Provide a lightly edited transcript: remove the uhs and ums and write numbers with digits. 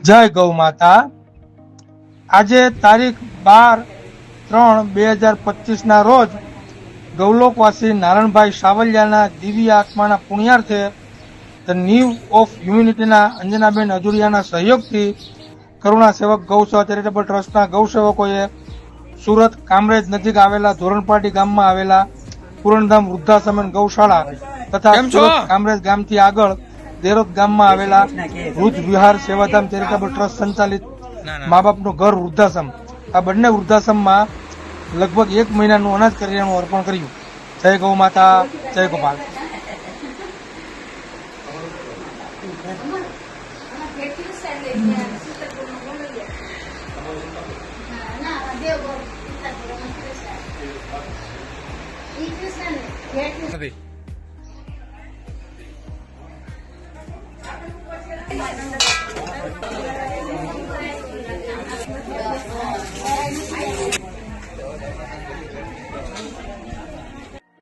જય ગૌ માતા। આજે તારીખ 12/3/2025 ના રોજ ગૌલોકવાસી નારણભાઈ સાવલિયાના દિવ્ય આત્માના પુણ્યાર્થે ધ નીવ ઓફ હ્યુમેનિટીના અંજનાબેન અજુરિયાના સહયોગથી કરુણા સેવક ગૌસેવા ચેરિટેબલ ટ્રસ્ટના ગૌસેવકોએ સુરત કામરેજ નજીક આવેલા ધોરણપાટી ગામમાં આવેલા પૂરણધામ વૃદ્ધાશ્રમ અને ગૌશાળા તથા સુરત કામરેજ ગામથી આગળ દેરોદ ગામમાં આવેલા વૃદ્ધ વિહાર સેવાધામ ચેરિટેબલ ટ્રસ્ટ સંચાલિત મા બાપનું ઘર વૃદ્ધાશ્રમ આ બંને વૃદ્ધાશ્રમમાં લગભગ 1 મહિનાનું અનાજ કરિયાણું અર્પણ કર્યું। જય ગૌ માતા, જય ગોપાલ। નથી